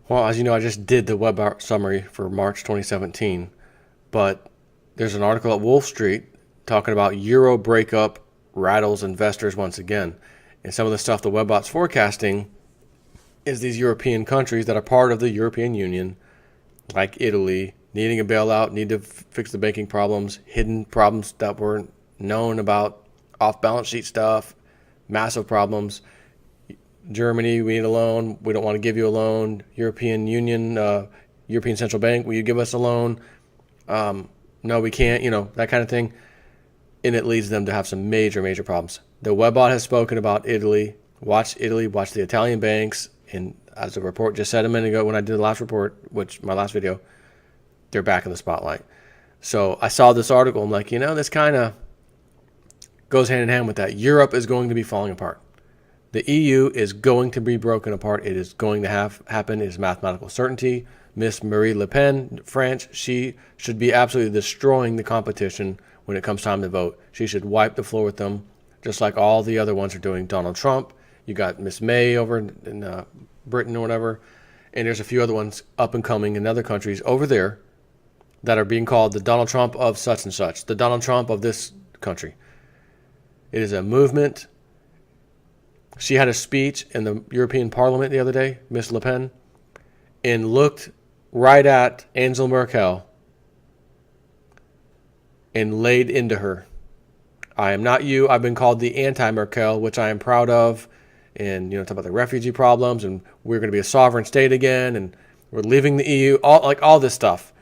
Well, as you know, I just did the web art summary for March 2017, but there's an article at Wolf Street talking about Euro breakup rattles investors once again. And some of the stuff the webbot's forecasting is these European countries that are part of the European Union, like Italy, needing a bailout, need to fix the banking problems, hidden problems that weren't known about, off-balance sheet stuff, massive problems. Germany, we need a loan. We don't want to give you a loan. European Union, European Central Bank, will you give us a loan? No, we can't, that kind of thing. And it leads them to have some major, major problems. The webbot has spoken about Italy. Watch Italy, watch the Italian banks. And as the report just said a minute ago when I did the last report, my last video, they're back in the spotlight. So I saw this article. I'm like, this kind of goes hand in hand with that. Europe is going to be falling apart. The EU is going to be broken apart. It is going to happen. It is mathematical certainty. Miss Marie Le Pen, France, she should be absolutely destroying the competition when it comes time to vote. She should wipe the floor with them, just like all the other ones are doing. Donald Trump, you got Miss May over in Britain or whatever, and there's a few other ones up and coming in other countries over there that are being called the Donald Trump of such and such, the Donald Trump of this country. It is a movement. She had a speech in the European Parliament the other day, Miss Le Pen, and looked right at Angela Merkel and laid into her. I am not you. I've been called the anti-Merkel, which I am proud of. And, talk about the refugee problems, and we're going to be a sovereign state again, and we're leaving the EU, all this stuff.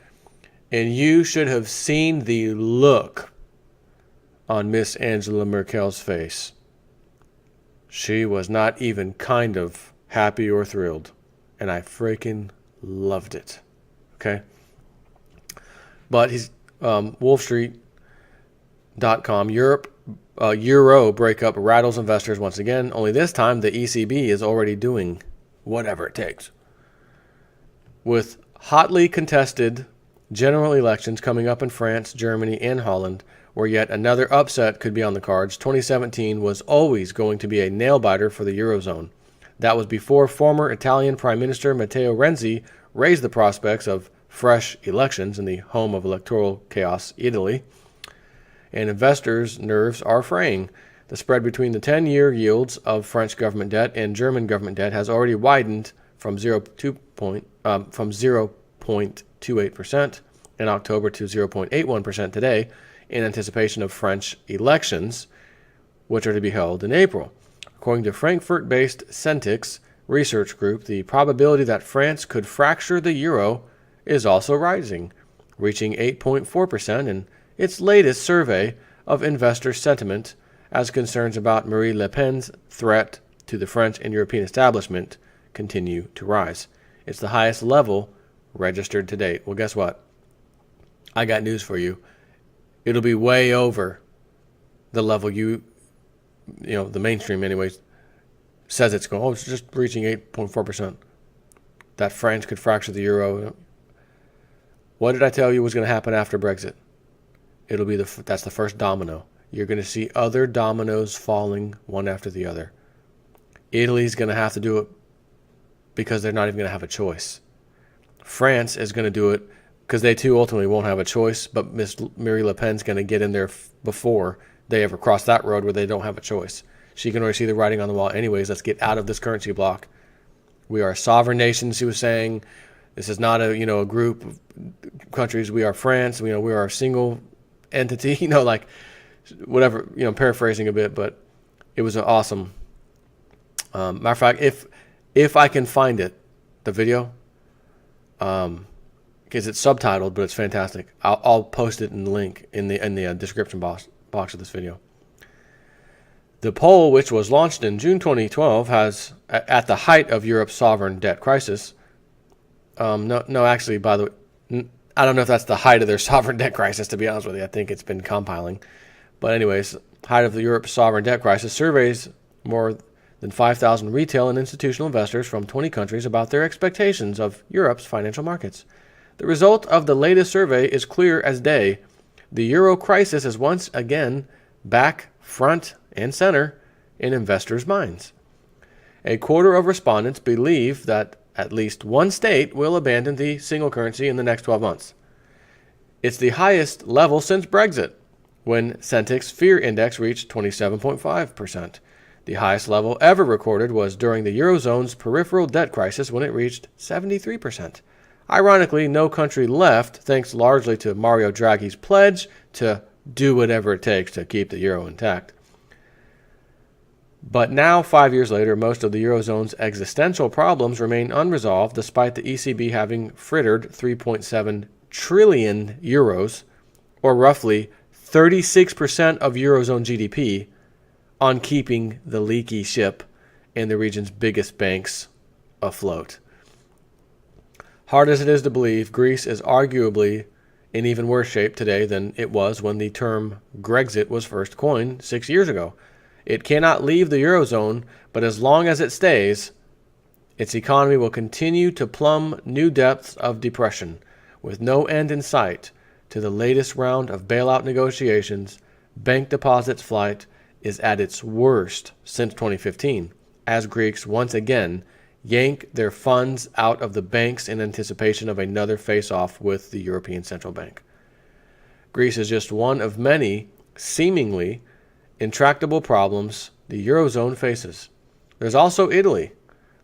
And you should have seen the look on Miss Angela Merkel's face. She was not even kind of happy or thrilled. And I freaking loved it. Okay? But he's WolfStreet.com. Euro breakup rattles investors once again. Only this time the ECB is already doing whatever it takes. With hotly contested general elections coming up in France, Germany, and Holland, where yet another upset could be on the cards, 2017 was always going to be a nail-biter for the Eurozone. That was before former Italian Prime Minister Matteo Renzi raised the prospects of fresh elections in the home of electoral chaos, Italy. And investors' nerves are fraying. The spread between the 10-year yields of French government debt and German government debt has already widened from 0.28% in October to 0.81% today, in anticipation of French elections, which are to be held in April. According to Frankfurt-based Centix research group, the probability that France could fracture the euro is also rising, reaching 8.4% in its latest survey of investor sentiment, as concerns about Marie Le Pen's threat to the French and European establishment continue to rise. It's the highest level registered to date. Well, guess what? I got news for you. It'll be way over the level the mainstream anyways, says it's going. Oh, it's just reaching 8.4%. That France could fracture the euro. What did I tell you was going to happen after Brexit? That's the first domino. You're going to see other dominoes falling one after the other. Italy's going to have to do it because they're not even going to have a choice. France is going to do it because they too ultimately won't have a choice, but Miss Marie Le Pen's going to get in there before they ever cross that road where they don't have a choice. She can already see the writing on the wall. Anyways, let's get out of this currency block. We are a sovereign nation, she was saying. This is not a group of countries. We are France. We are a single entity. Whatever. Paraphrasing a bit, but it was an awesome. Matter of fact, if I can find it, the video. Because it's subtitled, but it's fantastic. I'll post it in the link in the description box of this video. The poll, which was launched in June 2012, has, at the height of Europe's sovereign debt crisis, actually, by the way, I don't know if that's the height of their sovereign debt crisis, to be honest with you. I think it's been compiling. But anyways, height of the Europe's sovereign debt crisis, surveys more than 5,000 retail and institutional investors from 20 countries about their expectations of Europe's financial markets. The result of the latest survey is clear as day. The euro crisis is once again back front and center in investors' minds. A quarter of respondents believe that at least one state will abandon the single currency in the next 12 months. It's the highest level since Brexit, when Centic's Fear Index reached 27.5%. The highest level ever recorded was during the Eurozone's peripheral debt crisis when it reached 73%. Ironically, no country left, thanks largely to Mario Draghi's pledge to do whatever it takes to keep the euro intact. But now, 5 years later, most of the Eurozone's existential problems remain unresolved despite the ECB having frittered 3.7 trillion euros, or roughly 36% of Eurozone GDP, on keeping the leaky ship and the region's biggest banks afloat. Hard as it is to believe, Greece is arguably in even worse shape today than it was when the term Grexit was first coined 6 years ago. It cannot leave the Eurozone, but as long as it stays, its economy will continue to plumb new depths of depression, with no end in sight to the latest round of bailout negotiations. Bank deposits flight is at its worst since 2015, as Greeks once again yank their funds out of the banks in anticipation of another face-off with the European Central Bank. Greece is just one of many seemingly intractable problems the Eurozone faces. There's also Italy,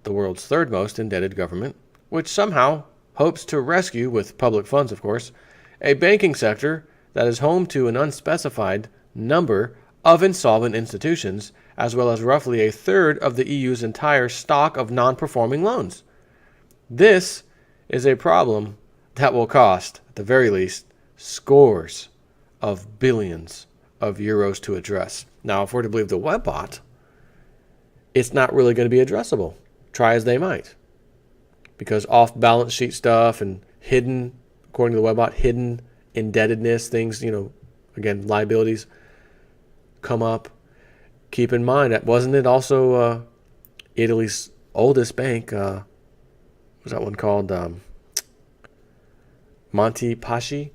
the world's third most indebted government, which somehow hopes to rescue, with public funds of course, a banking sector that is home to an unspecified number of insolvent institutions, as well as roughly a third of the EU's entire stock of non-performing loans. This is a problem that will cost, at the very least, scores of billions of euros to address. Now, if we're to believe the webbot, it's not really going to be addressable, try as they might. Because off-balance sheet stuff and hidden, according to the webbot, hidden indebtedness, things, again, liabilities come up. Keep in mind, that wasn't it also Italy's oldest bank, what was that one called? Monte Paschi.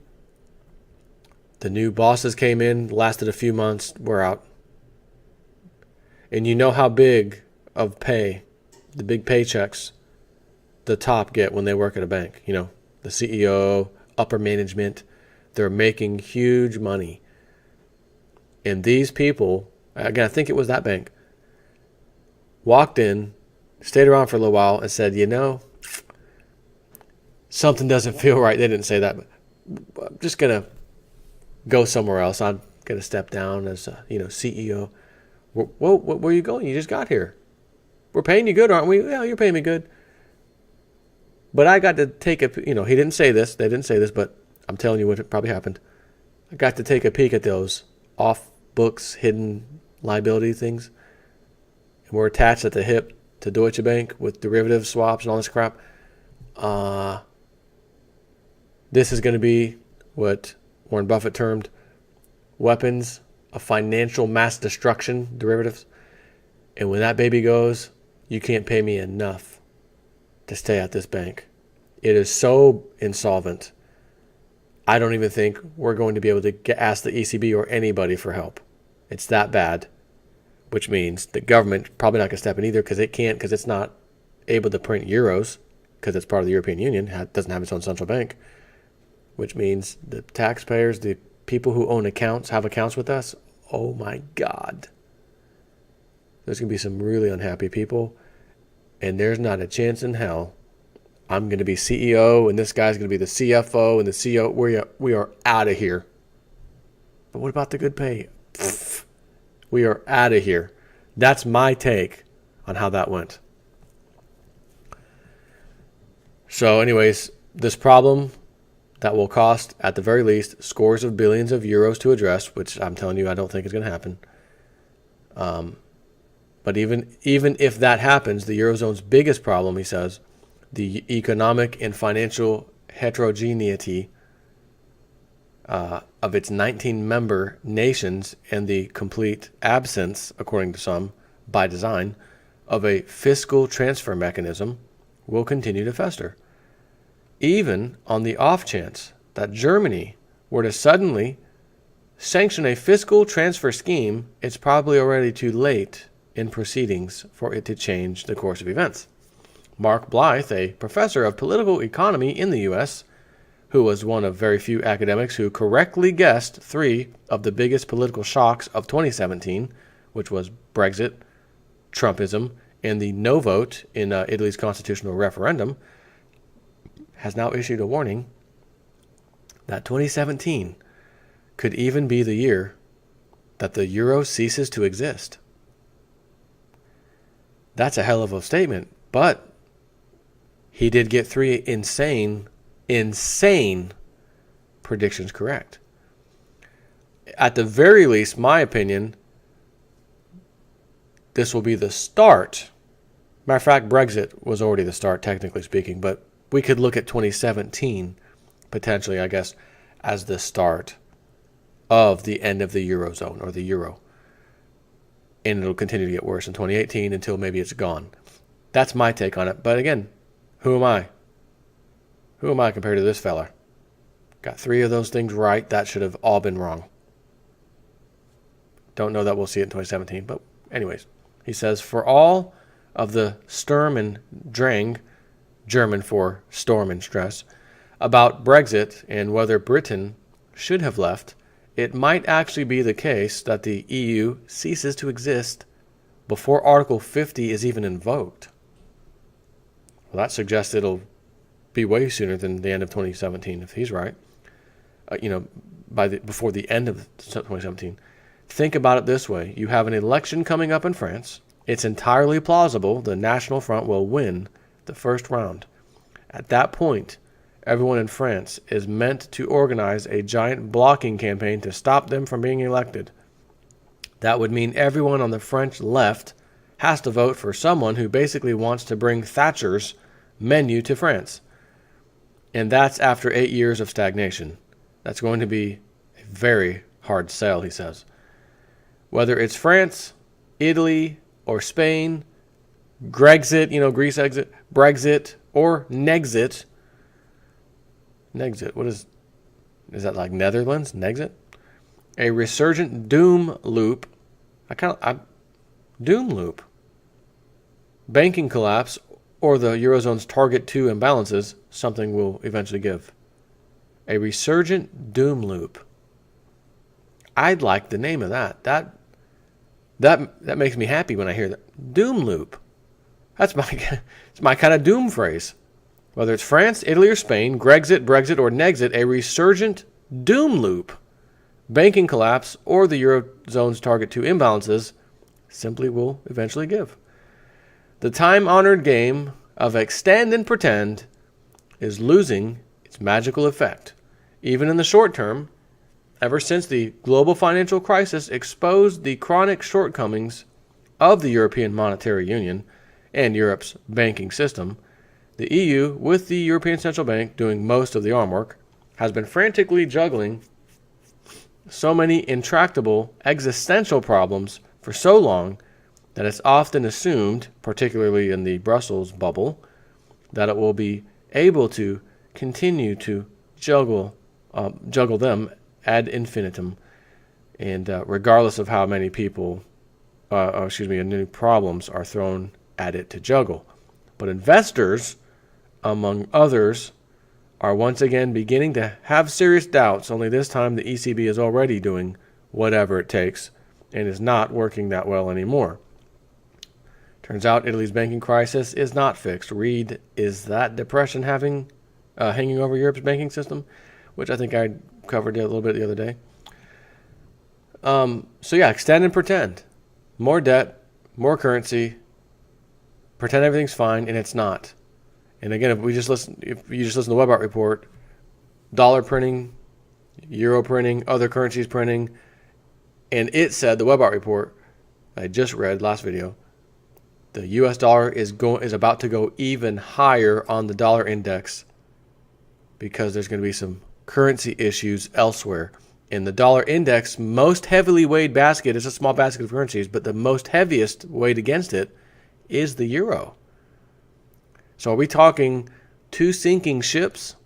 The new bosses came in, lasted a few months, were out. And you know how big of pay, the big paychecks, the top get when they work at a bank. The CEO, upper management, they're making huge money. And these people, again, I think it was that bank, walked in, stayed around for a little while and said, something doesn't feel right. They didn't say that, but I'm just going to go somewhere else. I'm going to step down as CEO. Well, where are you going? You just got here. We're paying you good, aren't we? Yeah, you're paying me good. But I got to take he didn't say this. They didn't say this, but I'm telling you what probably happened. I got to take a peek at those off-books, hidden liability things. And we're attached at the hip to Deutsche Bank with derivative swaps and all this crap. This is going to be what Warren Buffett termed weapons of financial mass destruction, derivatives. And when that baby goes, you can't pay me enough to stay at this bank. It is so insolvent. I don't even think we're going to be able to ask the ECB or anybody for help. It's that bad, which means the government probably not going to step in either because it can't, because it's not able to print euros because it's part of the European Union, doesn't have its own central bank, which means the taxpayers, the people who own accounts, have accounts with us, oh my God. There's going to be some really unhappy people, and there's not a chance in hell I'm going to be CEO, and this guy's going to be the CFO and the CEO. We are out of here. But what about the good pay? Pfft, we are out of here. That's my take on how that went. So anyways, this problem that will cost, at the very least, scores of billions of euros to address, which I'm telling you I don't think is going to happen. But even if that happens, the Eurozone's biggest problem, he says, the economic and financial heterogeneity of its 19 member nations and the complete absence, according to some, by design, of a fiscal transfer mechanism will continue to fester. Even on the off chance that Germany were to suddenly sanction a fiscal transfer scheme, it's probably already too late in proceedings for it to change the course of events. Mark Blythe, a professor of political economy in the U.S., who was one of very few academics who correctly guessed 3 of the biggest political shocks of 2017, which was Brexit, Trumpism, and the no vote in Italy's constitutional referendum, has now issued a warning that 2017 could even be the year that the euro ceases to exist. That's a hell of a statement, but he did get 3 insane predictions correct. At the very least, my opinion, this will be the start. Matter of fact, Brexit was already the start, technically speaking, but we could look at 2017, potentially, I guess, as the start of the end of the Eurozone or the euro. And it'll continue to get worse in 2018 until maybe it's gone. That's my take on it. But again, who am I? Who am I compared to this fella? Got 3 of those things right. That should have all been wrong. Don't know that we'll see it in 2017. But anyways, he says, for all of the Sturm und Drang, German for storm and stress, about Brexit and whether Britain should have left, it might actually be the case that the EU ceases to exist before Article 50 is even invoked. Well, that suggests it'll be way sooner than the end of 2017, if he's right. Before the end of 2017. Think about it this way. You have an election coming up in France. It's entirely plausible the National Front will win the first round. At that point, everyone in France is meant to organize a giant blocking campaign to stop them from being elected. That would mean everyone on the French left has to vote for someone who basically wants to bring Thatcher's menu to France. And that's after 8 years of stagnation. That's going to be a very hard sell, he says. Whether it's France, Italy, or Spain, Grexit, Greece exit, Brexit, or Nexit. Nexit, what is that like Netherlands? Nexit? A resurgent doom loop. Doom loop. Banking collapse, or the Eurozone's Target 2 imbalances, something will eventually give. A resurgent doom loop. I'd like the name of that. That makes me happy when I hear that. Doom loop. It's my kind of doom phrase. Whether it's France, Italy, or Spain, Grexit, Brexit, or Nexit, a resurgent doom loop, banking collapse, or the Eurozone's Target 2 imbalances simply will eventually give. The time-honored game of extend and pretend is losing its magical effect. Even in the short term, ever since the global financial crisis exposed the chronic shortcomings of the European Monetary Union and Europe's banking system, the EU, with the European Central Bank doing most of the arm work, has been frantically juggling so many intractable existential problems for so long that it's often assumed, particularly in the Brussels bubble, that it will be able to continue to juggle them ad infinitum, and regardless of how many new problems are thrown at it to juggle. But investors, among others, are once again beginning to have serious doubts, only this time the ECB is already doing whatever it takes and is not working that well anymore. Turns out Italy's banking crisis is not fixed. Read, is that depression hanging over Europe's banking system? Which I think I covered a little bit the other day. Extend and pretend. More debt, more currency, pretend everything's fine, and it's not. And again, if you just listen to the Webart report, dollar printing, euro printing, other currencies printing, and it said, the Webart report I just read last video, the U.S. dollar is about to go even higher on the dollar index because there's going to be some currency issues elsewhere. In the dollar index, most heavily weighed basket is a small basket of currencies, but the most heaviest weighed against it is the euro. So are we talking 2 sinking ships?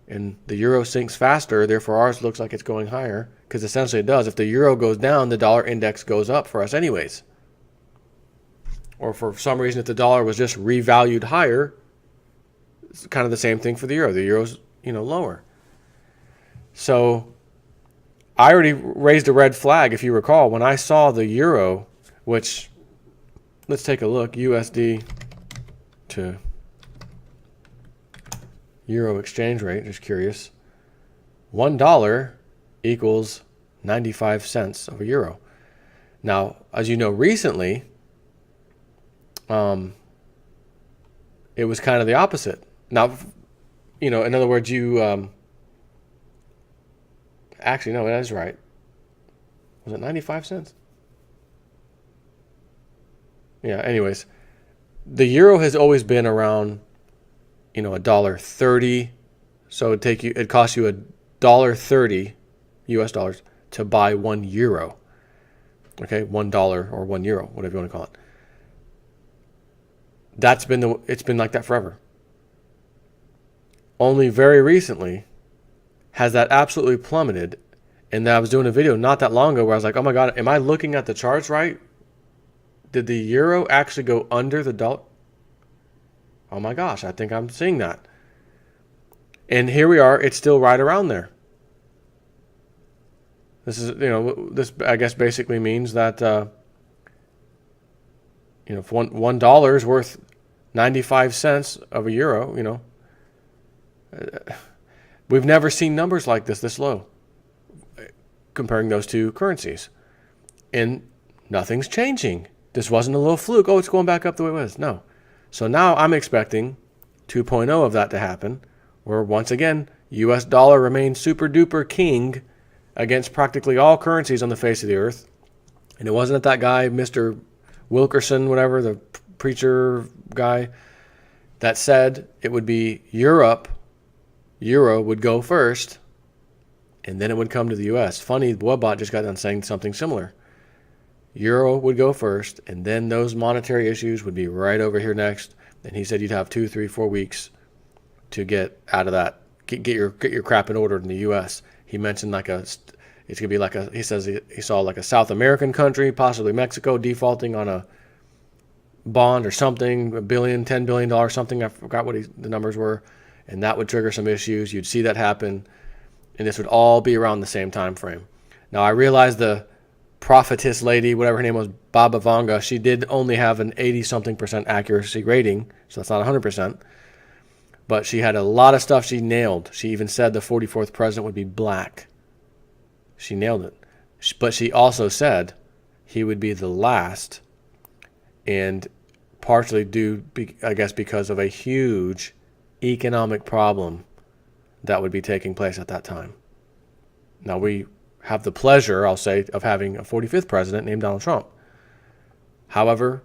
And the euro sinks faster, therefore ours looks like it's going higher, because essentially it does. If the euro goes down, the dollar index goes up for us anyways. or for some reason if the dollar was just revalued higher, it's kind of the same thing for the euro. The euro's, lower. So I already raised a red flag, if you recall, when I saw the euro, which, let's take a look, USD to euro exchange rate, just curious. $1 equals 95 cents of a euro. Now, as you know, recently, it was kind of the opposite. Now, in other words, actually, no, that is right. Was it 95 cents? Yeah, anyways, the euro has always been around, $1.30. So it'd cost you $1.30 US dollars to buy 1 euro. Okay, $1 or 1 euro, whatever you want to call it. It's been like that forever. Only very recently has that absolutely plummeted. And I was doing a video not that long ago where I was like, oh my God, am I looking at the charts right? Did the euro actually go under the dollar? Oh my gosh, I think I'm seeing that. And here we are, it's still right around there. This is, this I guess basically means that, if $1 is worth 95 cents of a euro, we've never seen numbers like this low, comparing those two currencies. And nothing's changing. This wasn't a little fluke. Oh, it's going back up the way it was. No. So now I'm expecting 2.0 of that to happen, where once again, US dollar remains super duper king against practically all currencies on the face of the earth. And it wasn't that guy, Mr. Wilkerson, whatever, the preacher guy, that said it would be euro would go first, and then it would come to the US. Funny, Webbot just got done saying something similar. Euro would go first, and then those monetary issues would be right over here next. And he said you'd have 2, 3, 4 weeks to get out of that, get your crap in order in the US. He mentioned it's gonna be he says he saw like a South American country, possibly Mexico, defaulting on a bond or something, $1 billion, $10 billion, something. I forgot what the numbers were, and that would trigger some issues. You'd see that happen, and this would all be around the same time frame. Now I realize the prophetess lady, whatever her name was, Baba Vanga, she did only have an 80-something% accuracy rating, so that's not 100%. But she had a lot of stuff she nailed. She even said the 44th president would be black. She nailed it. But she also said he would be the last, and partially I guess, because of a huge economic problem that would be taking place at that time. Now, we have the pleasure, I'll say, of having a 45th president named Donald Trump. However,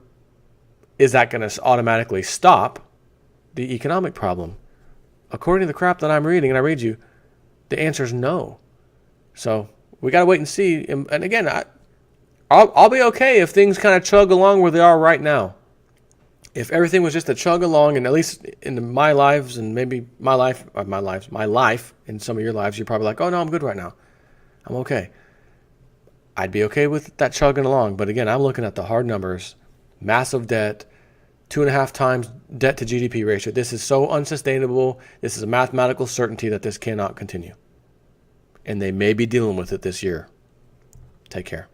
is that going to automatically stop the economic problem? According to the crap that I'm reading, and I read you, the answer is no. So we got to wait and see. And again, I'll be okay if things kind of chug along where they are right now. If everything was just a chug along, and at least in my lives, and maybe my life, and some of your lives, you're probably like, oh no, I'm good right now. I'm okay. I'd be okay with that chugging along. But again, I'm looking at the hard numbers, massive debt, 2.5 times debt to GDP ratio. This is so unsustainable. This is a mathematical certainty that this cannot continue. And they may be dealing with it this year. Take care.